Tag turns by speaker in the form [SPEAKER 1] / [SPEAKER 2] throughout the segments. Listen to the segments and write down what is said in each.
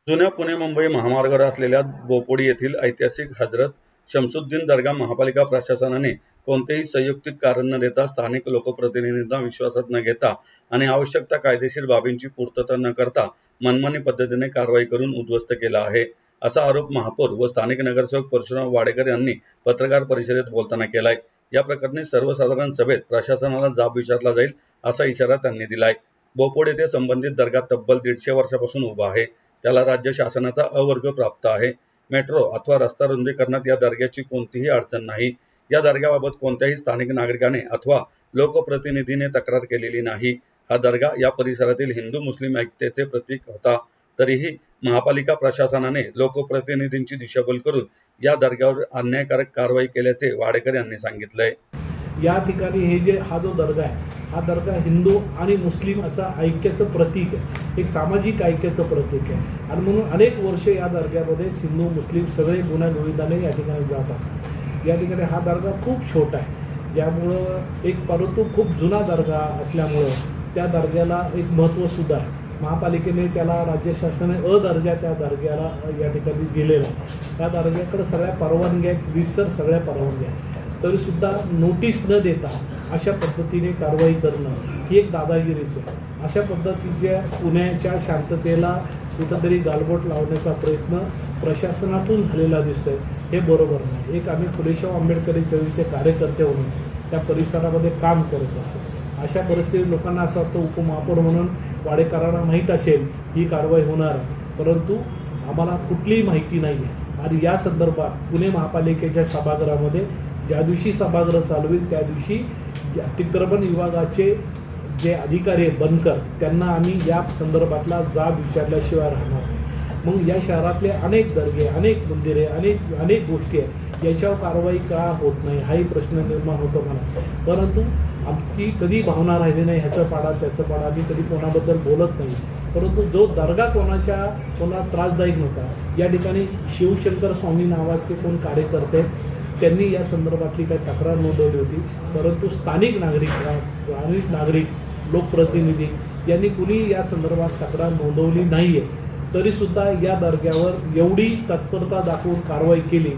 [SPEAKER 1] जुन्या पुणे-मुंबई महामार्गावर असलेल्या बोपोडी येथील ऐतिहासिक हजरत शमसुद्दीन दर्गा महापालिका प्रशासनाने कोणतेही संयुक्तिक कारण न देता स्थानिक लोकप्रतिनिधींना विश्वासात न घेता आणि आवश्यक त्या कायदेशीर बाबींची पूर्तता न करता मनमानी पद्धतीने कारवाई करून उद्ध्वस्त केला आहे, असा आरोप महापौर व स्थानिक नगरसेवक परशुराम वाडेकर यांनी पत्रकार परिषदेत बोलताना केलाय। या प्रकरणी सर्वसाधारण सभेत प्रशासनाला जाब विचारला जाईल असा इशारा त्यांनी दिलाय। बोपोडी येथे संबंधित दर्गा तब्बल 150 वर्षापासून उभा आहे। त्याला राज्य शासनाचा अवर्ग प्राप्त आहे। मेट्रो अथवा रस्ता रुंदीकरणात या दर्ग्याची कोणतीही अडचण नाही। या दर्ग्याबाबत कोणत्याही स्थानिक नागरिकाने अथवा लोकप्रतिनिधीने तक्रार केलेली नाही। हा दर्गा या परिसरातील हिंदू मुस्लिम ऐक्यतेचे प्रतीक होता। तरीही महापालिका प्रशासनाने लोकप्रतिनिधींची दिशाभूल करून या दर्ग्यावर अन्यायकारक कारवाई केल्याचे वाडेकर यांनी सांगितलंय।
[SPEAKER 2] या ठिकाणी हे जे हा जो दर्गा आहे, हा दर्गा हिंदू आणि मुस्लिमाचा ऐक्याचं प्रतीक आहे, एक सामाजिक ऐक्याचं प्रतीक आहे आणि म्हणून अनेक वर्ष या दर्ग्यामध्ये हिंदू मुस्लिम सगळे गुण्यागोविंदाने या ठिकाणी जात असतात। या ठिकाणी हा दर्गा खूप छोटा आहे, ज्यामुळं एक परंतु खूप जुना दर्गा असल्यामुळं त्या दर्ग्याला एक महत्त्व सुद्धा आहे। महापालिकेने त्याला राज्य शासनाने दर्जा त्या दर्ग्याला या ठिकाणी दिलेला आहे। त्या दर्ग्याकडे सगळ्या परवानग्या विसर सगळ्या परवानग्या तरीसुद्धा नोटीस न देता अशा पद्धतीने कारवाई करणं ही एक दादागिरीच आहे। अशा पद्धतीच्या पुण्याच्या शांततेला कुठंतरी गालबोट लावण्याचा प्रयत्न प्रशासनातून झालेला दिसतोय, हे बरोबर नाही। एक आम्ही फुलेशाह आंबेडकरी चळवळीचे कार्यकर्ते म्हणून त्या परिसरामध्ये काम करत असतो। अशा परिस्थितीत लोकांना असं वाटतं उपमहापौर म्हणून वाडेकरांना माहीत असेल ही कारवाई होणार, परंतु आम्हाला कुठलीही माहिती नाही आहे। आणि या संदर्भात पुणे महापालिकेच्या सभागृहामध्ये ज्या दिवशी सभागृह चालू होईल त्या दिवशी अतिक्रमण विभागाचे जे अधिकारी बनकर त्यांना आम्ही या संदर्भातला जाब विचारल्याशिवाय राहणार नाही। मग या शहरातले अनेक दर्गे, अनेक मंदिरे, अनेक गोष्टी आहेत, याच्यावर कारवाई का होत नाही हाही प्रश्न निर्माण होतो मला। परंतु आमची कधी भावना राहिली नाही ह्याचं पाडा त्याचं पाडा, आम्ही कधी कोणाबद्दल बोलत नाही। परंतु जो दर्गा कोणा त्रासदायक नव्हता, या ठिकाणी शिवशंकर स्वामी नावाचे कोण कार्यकर्ते त्यांनी या संदर्भातली काही तक्रार नोंदवली होती, परंतु स्थानिक नागरिक लोकप्रतिनिधी यांनी कुणी या संदर्भात तक्रार नोंदवली नाही आहे। तरीसुद्धा या दर्ग्यावर एवढी तत्परता दाखवून कारवाई केली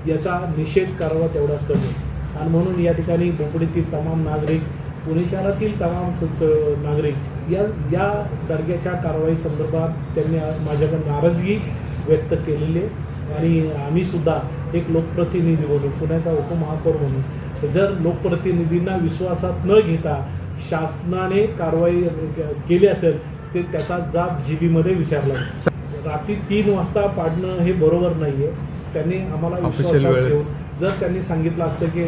[SPEAKER 2] याचा निषेध करावा तेवढा कमी। आणि म्हणून या ठिकाणी बोपोडीतील तमाम नागरिक, पुणे शहरातील तमाम नागरिक या दर्ग्याच्या कारवाई संदर्भात त्यांनी माझ्याकडे नाराजगी व्यक्त केलेली आहे। आणि आम्ही सुद्धा एक लोकप्रतिनिधी म्हणून, पुण्याचा उपमहापौर म्हणून, जर लोकप्रतिनिधींना विश्वासात न घेता शासनाने कारवाई केली असेल ते त्याचा जाब जीबीमध्ये विचारला। रात्री 3 वाजता पाडणं हे बरोबर नाही आहे। त्यांनी आम्हाला विश्वासात घेऊन जर त्यांनी सांगितलं असतं की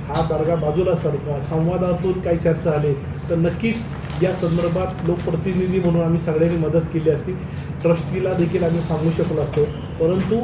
[SPEAKER 2] हा दर्गा बाजूला सरका, संवादातून काही चर्चा आली तर नक्कीच या संदर्भात लोकप्रतिनिधी म्हणून आम्ही सगळ्यांनी मदत केली असती, ट्रस्टीला देखील आम्ही सांगू शकलो असतो। परंतु